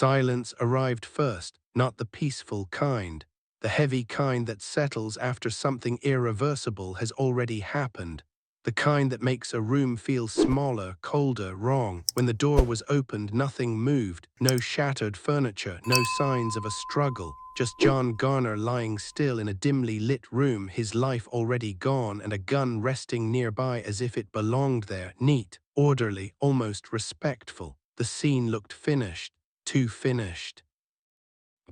Silence arrived first, not the peaceful kind, the heavy kind that settles after something irreversible has already happened, the kind that makes a room feel smaller, colder, wrong. When the door was opened, nothing moved, no shattered furniture, no signs of a struggle, just John Garner lying still in a dimly lit room, his life already gone, and a gun resting nearby as if it belonged there, neat, orderly, almost respectful. The scene looked finished, too finished.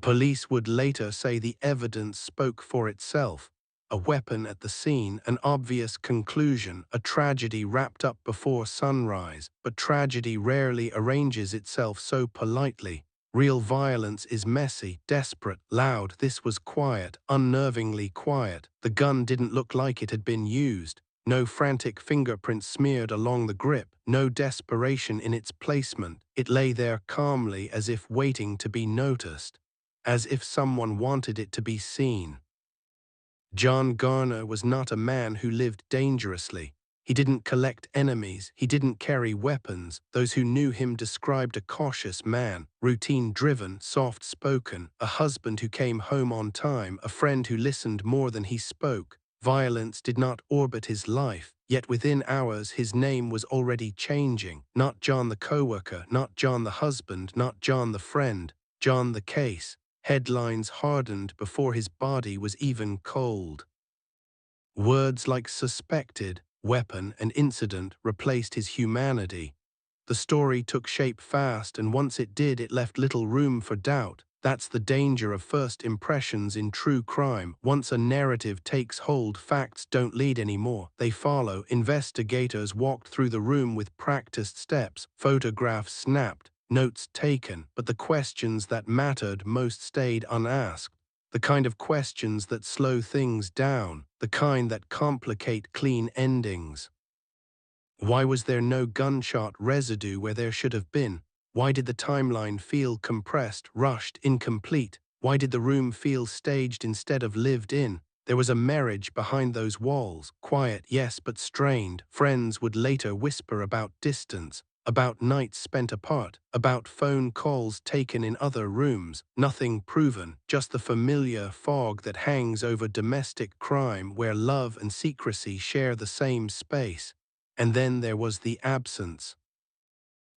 Police would later say the evidence spoke for itself. A weapon at the scene, an obvious conclusion, a tragedy wrapped up before sunrise. But tragedy rarely arranges itself so politely. Real violence is messy, desperate, loud. This was quiet, unnervingly quiet. The gun didn't look like it had been used. No frantic fingerprints smeared along the grip, no desperation in its placement. It lay there calmly as if waiting to be noticed, as if someone wanted it to be seen. John Garner was not a man who lived dangerously. He didn't collect enemies, he didn't carry weapons. Those who knew him described a cautious man, routine-driven, soft-spoken, a husband who came home on time, a friend who listened more than he spoke. Violence did not orbit his life, yet within hours his name was already changing. Not John the co-worker, not John the husband, not John the friend, John the case. Headlines hardened before his body was even cold. Words like suspected, weapon, and incident replaced his humanity. The story took shape fast, and once it did, it left little room for doubt. That's the danger of first impressions in true crime. Once a narrative takes hold, facts don't lead anymore. They follow. Investigators walked through the room with practiced steps, photographs snapped, notes taken, but the questions that mattered most stayed unasked. The kind of questions that slow things down, the kind that complicate clean endings. Why was there no gunshot residue where there should have been? Why did the timeline feel compressed, rushed, incomplete? Why did the room feel staged instead of lived in? There was a marriage behind those walls, quiet, yes, but strained. Friends would later whisper about distance, about nights spent apart, about phone calls taken in other rooms. Nothing proven, just the familiar fog that hangs over domestic crime where love and secrecy share the same space. And then there was the absence.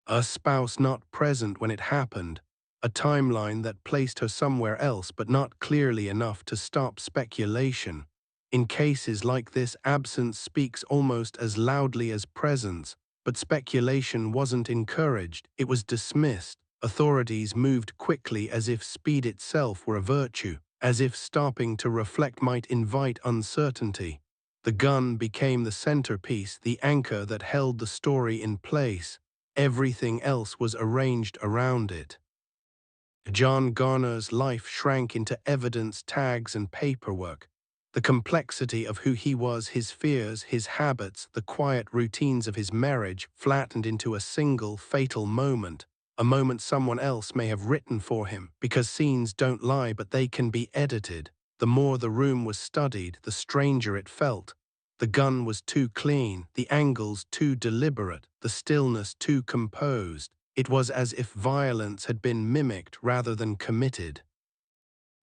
A spouse not present when it happened, a timeline that placed her somewhere else but not clearly enough to stop speculation. In cases like this, absence speaks almost as loudly as presence, but speculation wasn't encouraged, it was dismissed. Authorities moved quickly as if speed itself were a virtue, as if stopping to reflect might invite uncertainty. The gun became the centerpiece, the anchor that held the story in place. Everything else was arranged around it. John Garner's life shrank into evidence, tags, and paperwork. The complexity of who he was, his fears, his habits, the quiet routines of his marriage flattened into a single fatal moment. A moment someone else may have written for him, because scenes don't lie but they can be edited. The more the room was studied, the stranger it felt. The gun was too clean, the angles too deliberate, the stillness too composed. It was as if violence had been mimicked rather than committed.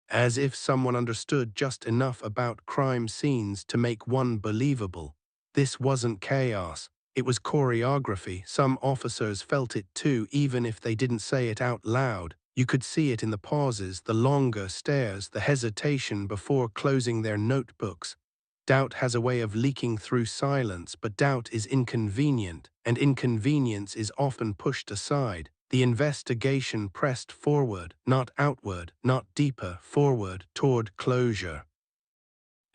As if someone understood just enough about crime scenes to make one believable. This wasn't chaos, it was choreography. Some officers felt it too, even if they didn't say it out loud. You could see it in the pauses, the longer stares, the hesitation before closing their notebooks. Doubt has a way of leaking through silence, but doubt is inconvenient, and inconvenience is often pushed aside. The investigation pressed forward, not outward, not deeper, forward, toward closure.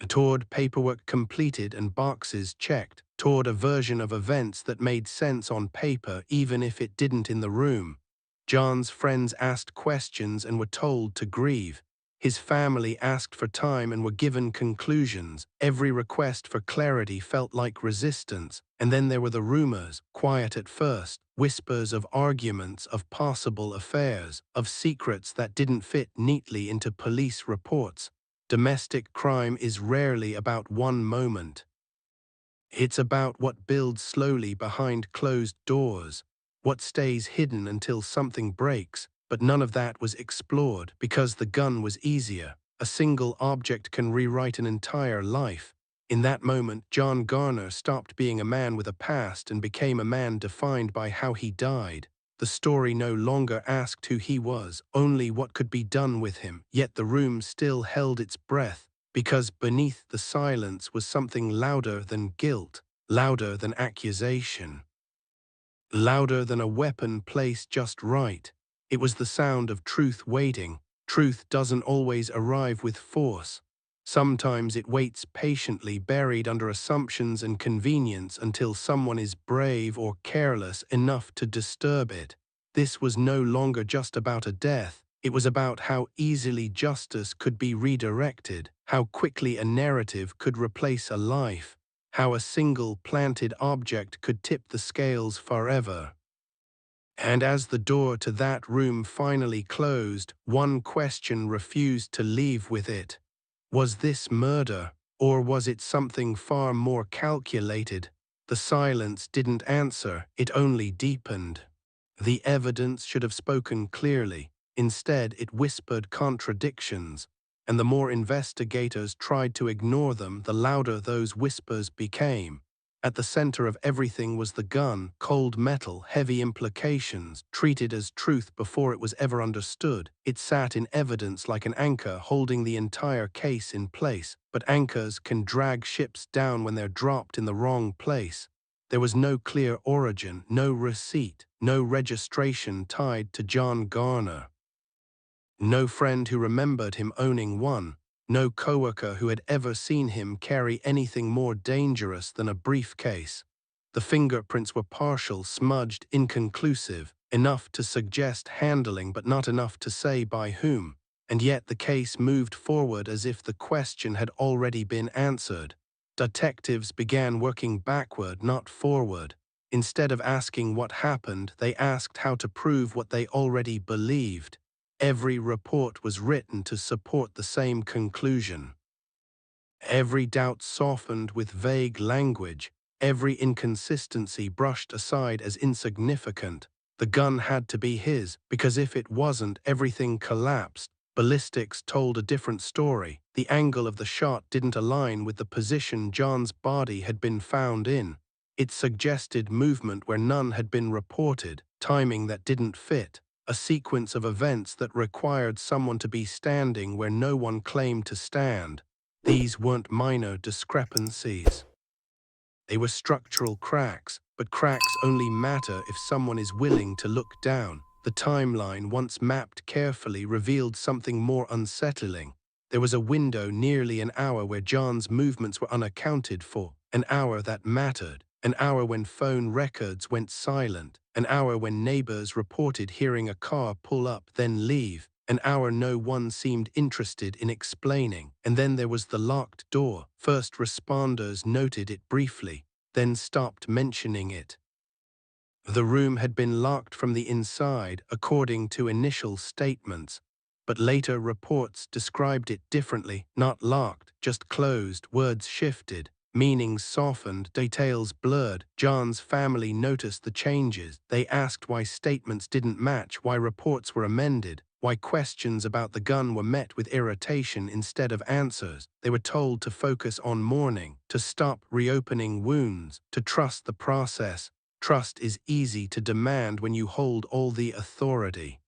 Toward paperwork completed and boxes checked, toward a version of events that made sense on paper even if it didn't in the room. John's friends asked questions and were told to grieve. His family asked for time and were given conclusions. Every request for clarity felt like resistance. And then there were the rumors, quiet at first, whispers of arguments, of possible affairs, of secrets that didn't fit neatly into police reports. Domestic crime is rarely about one moment. It's about what builds slowly behind closed doors, what stays hidden until something breaks. But none of that was explored because the gun was easier. A single object can rewrite an entire life. In that moment, John Garner stopped being a man with a past and became a man defined by how he died. The story no longer asked who he was, only what could be done with him, yet the room still held its breath, because beneath the silence was something louder than guilt, louder than accusation, louder than a weapon placed just right. It was the sound of truth waiting. Truth doesn't always arrive with force. Sometimes it waits patiently, buried under assumptions and convenience until someone is brave or careless enough to disturb it. This was no longer just about a death. It was about how easily justice could be redirected, how quickly a narrative could replace a life, how a single planted object could tip the scales forever. And as the door to that room finally closed, one question refused to leave with it. Was this murder, or was it something far more calculated? The silence didn't answer, it only deepened. The evidence should have spoken clearly. Instead, it whispered contradictions, and the more investigators tried to ignore them, the louder those whispers became. At the center of everything was the gun, cold metal, heavy implications, treated as truth before it was ever understood. It sat in evidence like an anchor holding the entire case in place, but anchors can drag ships down when they're dropped in the wrong place. There was no clear origin, no receipt, no registration tied to John Garner. No friend who remembered him owning one. No coworker who had ever seen him carry anything more dangerous than a briefcase. The fingerprints were partial, smudged, inconclusive, enough to suggest handling but not enough to say by whom. And yet the case moved forward as if the question had already been answered. Detectives began working backward, not forward. Instead of asking what happened, they asked how to prove what they already believed. Every report was written to support the same conclusion. Every doubt softened with vague language, every inconsistency brushed aside as insignificant. The gun had to be his, because if it wasn't, everything collapsed. Ballistics told a different story. The angle of the shot didn't align with the position John's body had been found in. It suggested movement where none had been reported, timing that didn't fit, a sequence of events that required someone to be standing where no one claimed to stand. These weren't minor discrepancies. They were structural cracks, but cracks only matter if someone is willing to look down. The timeline, once mapped carefully, revealed something more unsettling. There was a window nearly an hour where John's movements were unaccounted for, an hour that mattered, an hour when phone records went silent, an hour when neighbors reported hearing a car pull up then leave, an hour no one seemed interested in explaining. And then there was the locked door. First responders noted it briefly, then stopped mentioning it. The room had been locked from the inside, according to initial statements, but later reports described it differently. Not locked, just closed. Words shifted, meanings softened, details blurred. John's family noticed the changes. They asked why statements didn't match, why reports were amended, why questions about the gun were met with irritation instead of answers. They were told to focus on mourning, to stop reopening wounds, to trust the process. Trust is easy to demand when you hold all the authority.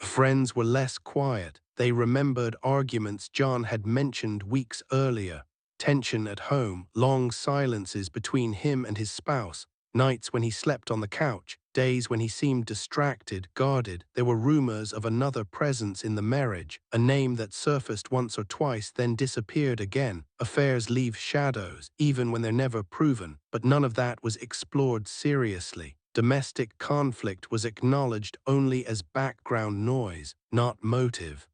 Friends were less quiet. They remembered arguments John had mentioned weeks earlier. Tension at home, long silences between him and his spouse, nights when he slept on the couch, days when he seemed distracted, guarded. There were rumors of another presence in the marriage, a name that surfaced once or twice then disappeared again. Affairs leave shadows, even when they're never proven, but none of that was explored seriously. Domestic conflict was acknowledged only as background noise, not motive.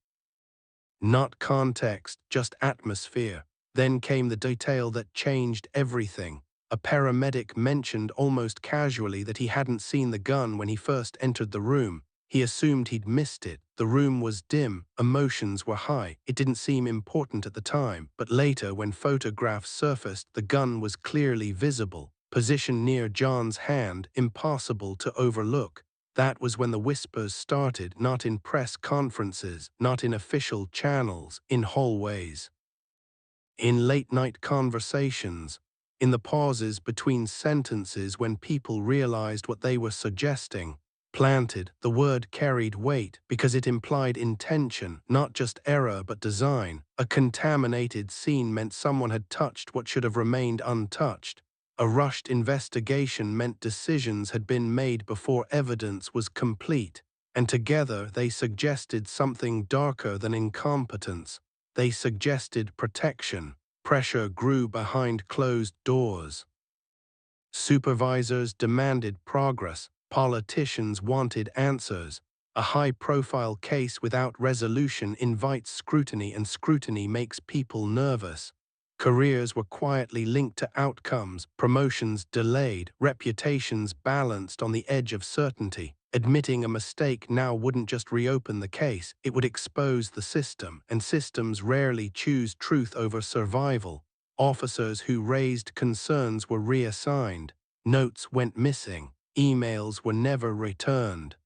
Not context, just atmosphere. Then came the detail that changed everything. A paramedic mentioned almost casually that he hadn't seen the gun when he first entered the room. He assumed he'd missed it. The room was dim, emotions were high. It didn't seem important at the time, but later when photographs surfaced, the gun was clearly visible, positioned near John's hand, impossible to overlook. That was when the whispers started, not in press conferences, not in official channels, in hallways, in late-night conversations, in the pauses between sentences when people realized what they were suggesting. Planted, the word carried weight because it implied intention, not just error but design. A contaminated scene meant someone had touched what should have remained untouched. A rushed investigation meant decisions had been made before evidence was complete. And together they suggested something darker than incompetence. They suggested protection. Pressure grew behind closed doors. Supervisors demanded progress. Politicians wanted answers. A high-profile case without resolution invites scrutiny, and scrutiny makes people nervous. Careers were quietly linked to outcomes, promotions delayed, reputations balanced on the edge of certainty. Admitting a mistake now wouldn't just reopen the case, it would expose the system, and systems rarely choose truth over survival. Officers who raised concerns were reassigned. Notes went missing. Emails were never returned.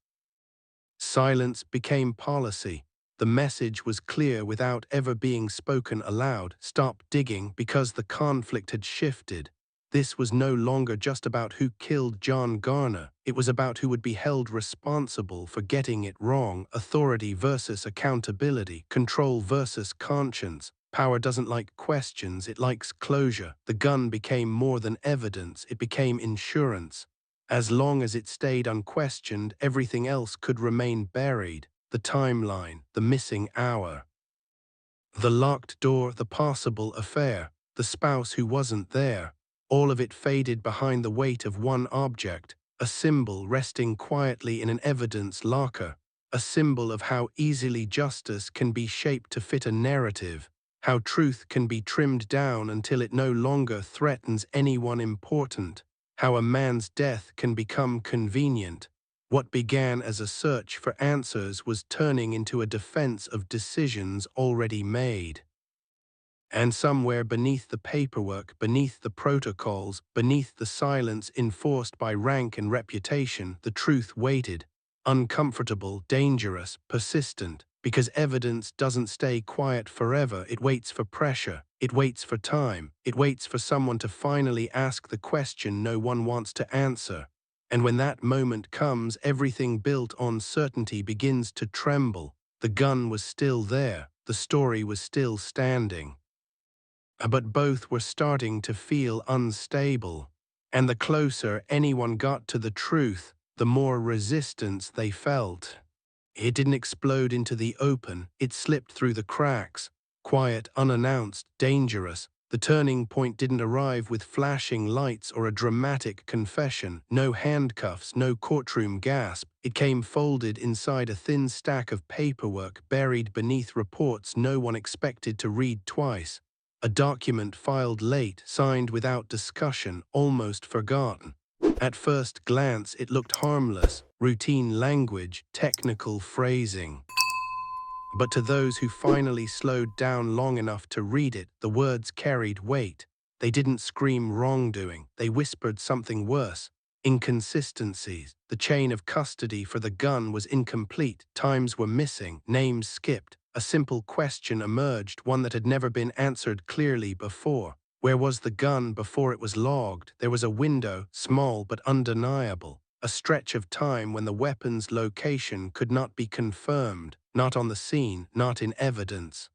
Silence became policy. The message was clear without ever being spoken aloud. Stop digging because the conflict had shifted. This was no longer just about who killed John Garner. It was about who would be held responsible for getting it wrong. Authority versus accountability. Control versus conscience. Power doesn't like questions, it likes closure. The gun became more than evidence, it became insurance. As long as it stayed unquestioned, everything else could remain buried. The timeline, the missing hour, the locked door, the possible affair, the spouse who wasn't there. All of it faded behind the weight of one object, a symbol resting quietly in an evidence locker, a symbol of how easily justice can be shaped to fit a narrative, how truth can be trimmed down until it no longer threatens anyone important, how a man's death can become convenient. What began as a search for answers was turning into a defense of decisions already made. And somewhere beneath the paperwork, beneath the protocols, beneath the silence enforced by rank and reputation, the truth waited. Uncomfortable, dangerous, persistent, because evidence doesn't stay quiet forever. It waits for pressure, it waits for time, it waits for someone to finally ask the question no one wants to answer. And when that moment comes, everything built on certainty begins to tremble. The gun was still there, the story was still standing. But both were starting to feel unstable. And the closer anyone got to the truth, the more resistance they felt. It didn't explode into the open, it slipped through the cracks. Quiet, unannounced, dangerous. The turning point didn't arrive with flashing lights or a dramatic confession. No handcuffs, no courtroom gasp. It came folded inside a thin stack of paperwork buried beneath reports no one expected to read twice. A document filed late, signed without discussion, almost forgotten. At first glance, it looked harmless, routine language, technical phrasing. But to those who finally slowed down long enough to read it, the words carried weight. They didn't scream wrongdoing, they whispered something worse. Inconsistencies. The chain of custody for the gun was incomplete, times were missing, names skipped. A simple question emerged, one that had never been answered clearly before. Where was the gun before it was logged? There was a window, small but undeniable. A stretch of time when the weapon's location could not be confirmed, not on the scene, not in evidence,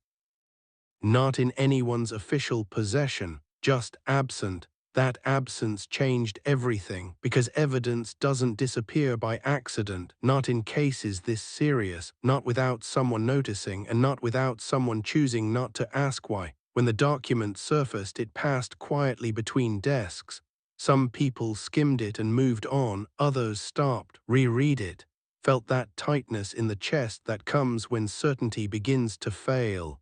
not in anyone's official possession, just absent. That absence changed everything, because evidence doesn't disappear by accident, not in cases this serious, not without someone noticing, and not without someone choosing not to ask why. When the document surfaced, it passed quietly between desks. Some people skimmed it and moved on, others stopped, reread it, felt that tightness in the chest that comes when certainty begins to fail.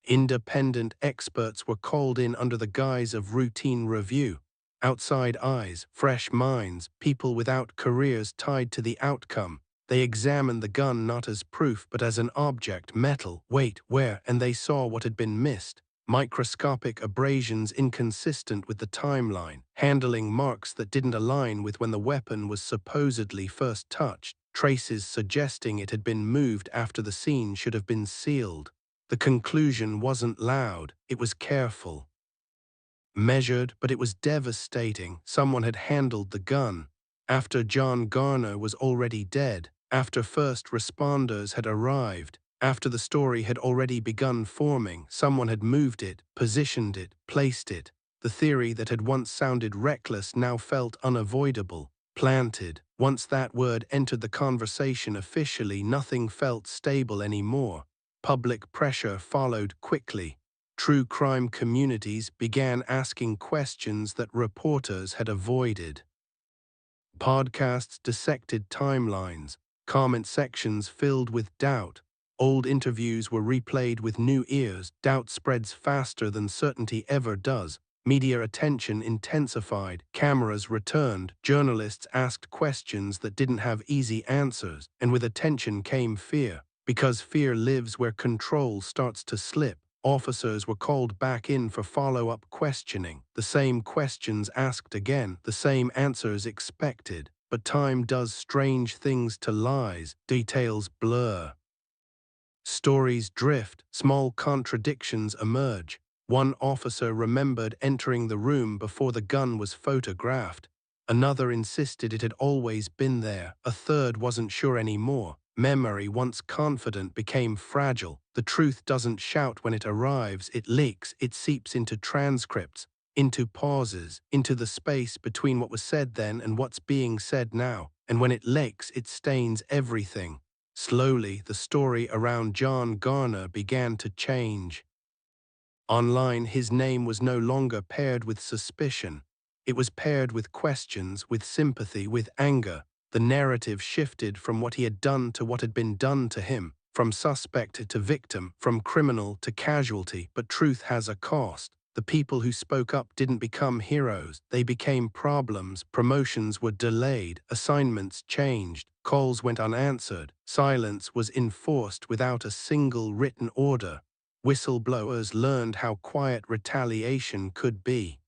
Independent experts were called in under the guise of routine review. Outside eyes, fresh minds, people without careers tied to the outcome. They examined the gun not as proof but as an object, metal, weight, wear, and they saw what had been missed. microscopic abrasions inconsistent with the timeline, handling marks that didn't align with when the weapon was supposedly first touched, traces suggesting it had been moved after the scene should have been sealed. The conclusion wasn't loud, it was careful. Measured, but it was devastating. Someone had handled the gun. After John Garner was already dead, after first responders had arrived, after the story had already begun forming, someone had moved it, positioned it, placed it. The theory that had once sounded reckless now felt unavoidable, planted. Once that word entered the conversation officially, nothing felt stable anymore. Public pressure followed quickly. True crime communities began asking questions that reporters had avoided. Podcasts dissected timelines, comment sections filled with doubt. Old interviews were replayed with new ears. Doubt spreads faster than certainty ever does. Media attention intensified, cameras returned, journalists asked questions that didn't have easy answers, and with attention came fear. Because fear lives where control starts to slip, officers were called back in for follow-up questioning. The same questions asked again, the same answers expected. But time does strange things to lies. Details blur. Stories drift, small contradictions emerge. One officer remembered entering the room before the gun was photographed. Another insisted it had always been there. A third wasn't sure anymore. Memory, once confident, became fragile. The truth doesn't shout when it arrives, it leaks, it seeps into transcripts, into pauses, into the space between what was said then and what's being said now. And when it leaks, it stains everything. Slowly, the story around John Garner began to change. Online, his name was no longer paired with suspicion. It was paired with questions, with sympathy, with anger. The narrative shifted from what he had done to what had been done to him, from suspect to victim, from criminal to casualty. But truth has a cost. The people who spoke up didn't become heroes. They became problems. Promotions were delayed. Assignments changed. Calls went unanswered. Silence was enforced without a single written order. Whistleblowers learned how quiet retaliation could be.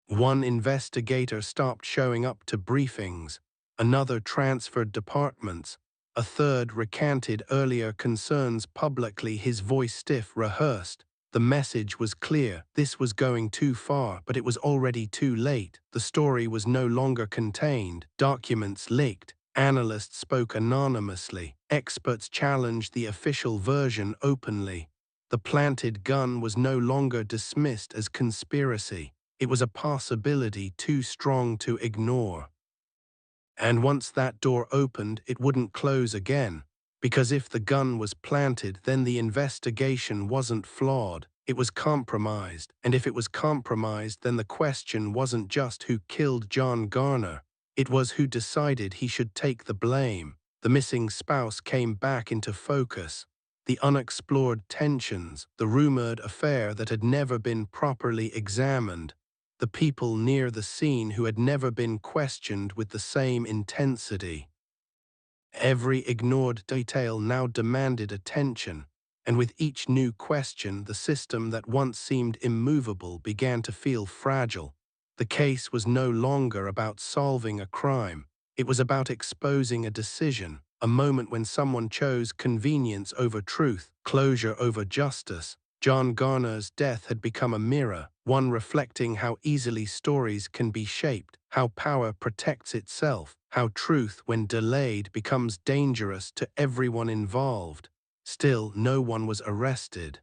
One investigator stopped showing up to briefings. Another transferred departments. A third recanted earlier concerns publicly, his voice stiff, rehearsed. The message was clear. This was going too far, but it was already too late. The story was no longer contained. Documents leaked. Analysts spoke anonymously. Experts challenged the official version openly. The planted gun was no longer dismissed as conspiracy. It was a possibility too strong to ignore. And once that door opened, it wouldn't close again. Because if the gun was planted, then the investigation wasn't flawed. It was compromised. And if it was compromised, then the question wasn't just who killed John Garner. It was who decided he should take the blame. The missing spouse came back into focus. The unexplored tensions, the rumored affair that had never been properly examined, the people near the scene who had never been questioned with the same intensity. Every ignored detail now demanded attention, and with each new question, the system that once seemed immovable began to feel fragile. The case was no longer about solving a crime. It was about exposing a decision, a moment when someone chose convenience over truth, closure over justice. John Garner's death had become a mirror, one reflecting how easily stories can be shaped, how power protects itself, how truth, when delayed, becomes dangerous to everyone involved. Still, no one was arrested.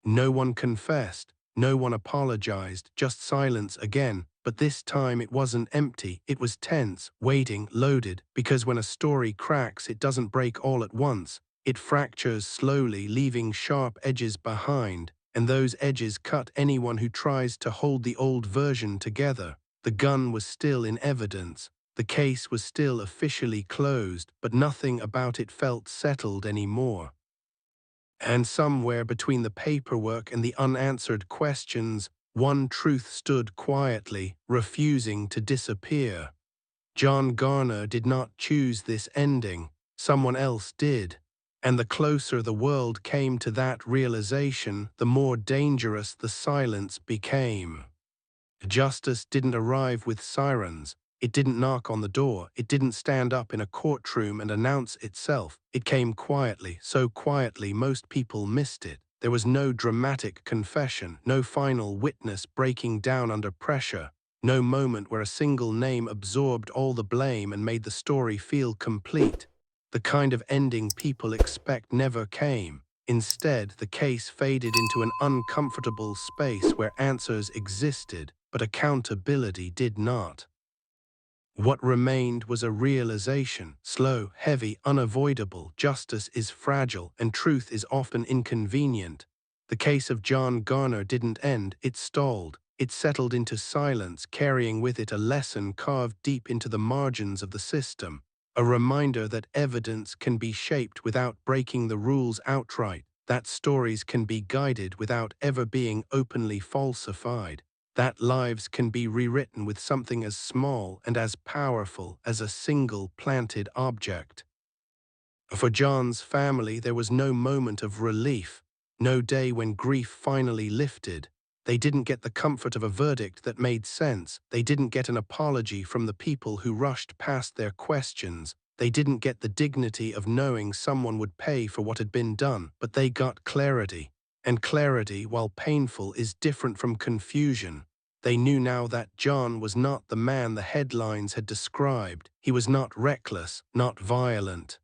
No one confessed. No one apologized, just silence again. But this time it wasn't empty, it was tense, waiting, loaded, because when a story cracks, it doesn't break all at once. It fractures slowly, leaving sharp edges behind, and those edges cut anyone who tries to hold the old version together. The gun was still in evidence. The case was still officially closed, but nothing about it felt settled anymore. And somewhere between the paperwork and the unanswered questions, one truth stood quietly, refusing to disappear. John Garner did not choose this ending. Someone else did. And the closer the world came to that realization, the more dangerous the silence became. Justice didn't arrive with sirens. It didn't knock on the door. It didn't stand up in a courtroom and announce itself. It came quietly, so quietly most people missed it. There was no dramatic confession, no final witness breaking down under pressure, no moment where a single name absorbed all the blame and made the story feel complete. The kind of ending people expect never came. Instead, the case faded into an uncomfortable space where answers existed, but accountability did not. What remained was a realization, slow, heavy, unavoidable. Justice is fragile, and truth is often inconvenient. The case of John Garner didn't end, it stalled. It settled into silence, carrying with it a lesson carved deep into the margins of the system, a reminder that evidence can be shaped without breaking the rules outright, that stories can be guided without ever being openly falsified, that lives can be rewritten with something as small and as powerful as a single planted object. For John's family, there was no moment of relief, no day when grief finally lifted. They didn't get the comfort of a verdict that made sense. They didn't get an apology from the people who rushed past their questions. They didn't get the dignity of knowing someone would pay for what had been done, but they got clarity. And clarity, while painful, is different from confusion. They knew now that John was not the man the headlines had described. He was not reckless, not violent,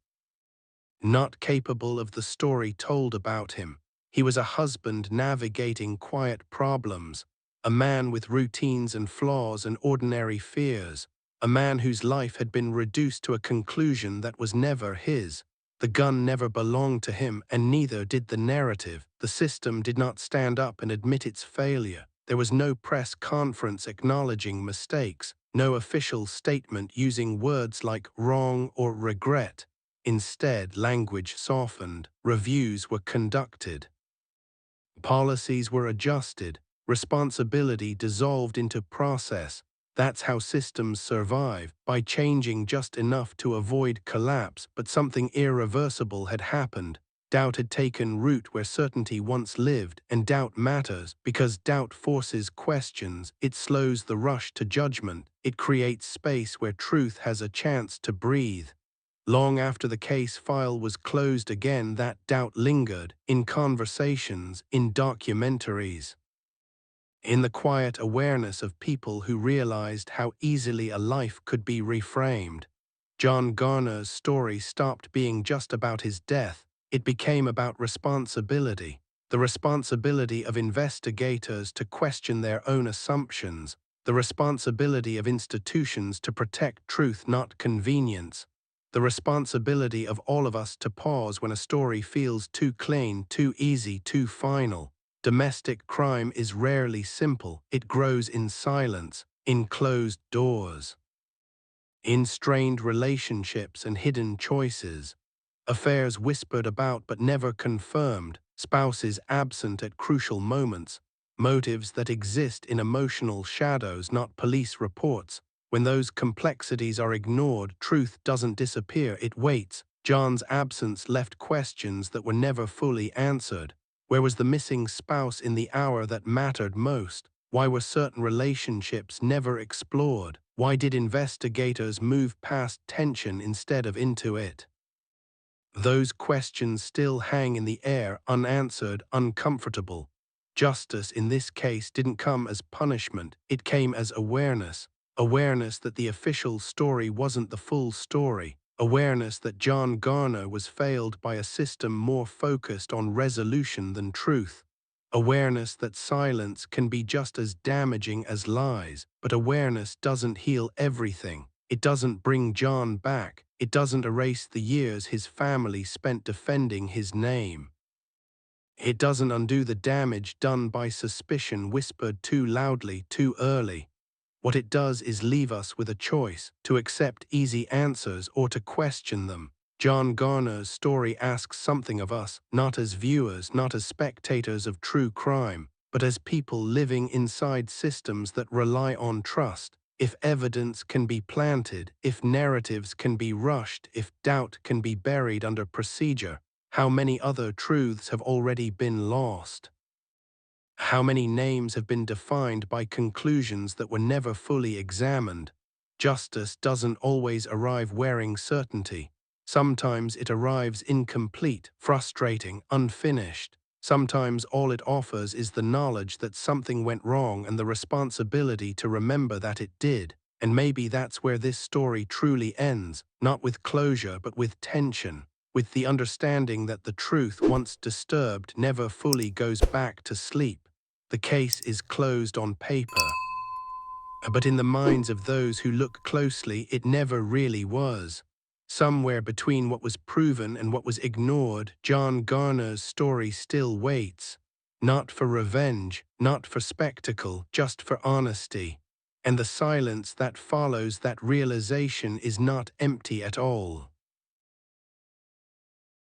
not capable of the story told about him. He was a husband navigating quiet problems, a man with routines and flaws and ordinary fears, a man whose life had been reduced to a conclusion that was never his. The gun never belonged to him, and neither did the narrative. The system did not stand up and admit its failure. There was no press conference acknowledging mistakes, no official statement using words like wrong or regret. Instead, language softened, reviews were conducted, policies were adjusted, responsibility dissolved into process. That's how systems survive, by changing just enough to avoid collapse. But something irreversible had happened. Doubt had taken root where certainty once lived, and doubt matters because doubt forces questions. It slows the rush to judgment. It creates space where truth has a chance to breathe. Long after the case file was closed again, that doubt lingered, in conversations, in documentaries, in the quiet awareness of people who realized how easily a life could be reframed. John Garner's story stopped being just about his death. It became about responsibility, the responsibility of investigators to question their own assumptions, the responsibility of institutions to protect truth, not convenience, the responsibility of all of us to pause when a story feels too clean, too easy, too final. Domestic crime is rarely simple. It grows in silence, in closed doors, in strained relationships and hidden choices. Affairs whispered about but never confirmed, spouses absent at crucial moments, motives that exist in emotional shadows, not police reports. When those complexities are ignored, truth doesn't disappear, it waits. John's absence left questions that were never fully answered. Where was the missing spouse in the hour that mattered most? Why were certain relationships never explored? Why did investigators move past tension instead of into it? Those questions still hang in the air, unanswered, uncomfortable. Justice in this case didn't come as punishment, it came as awareness. Awareness that the official story wasn't the full story. Awareness that John Garner was failed by a system more focused on resolution than truth. Awareness that silence can be just as damaging as lies, but awareness doesn't heal everything. It doesn't bring John back. It doesn't erase the years his family spent defending his name. It doesn't undo the damage done by suspicion whispered too loudly, too early. What it does is leave us with a choice, to accept easy answers or to question them. John Garner's story asks something of us, not as viewers, not as spectators of true crime, but as people living inside systems that rely on trust. If evidence can be planted, if narratives can be rushed, if doubt can be buried under procedure, How many other truths have already been lost? How many names have been defined by conclusions that were never fully examined? Justice doesn't always arrive wearing certainty. Sometimes it arrives incomplete, frustrating, unfinished. Sometimes all it offers is the knowledge that something went wrong and the responsibility to remember that it did. And maybe that's where this story truly ends, not with closure but with tension, with the understanding that the truth, once disturbed, never fully goes back to sleep. The case is closed on paper, but in the minds of those who look closely, it never really was. Somewhere between what was proven and what was ignored, John Garner's story still waits. Not for revenge, not for spectacle, just for honesty. And the silence that follows that realization is not empty at all.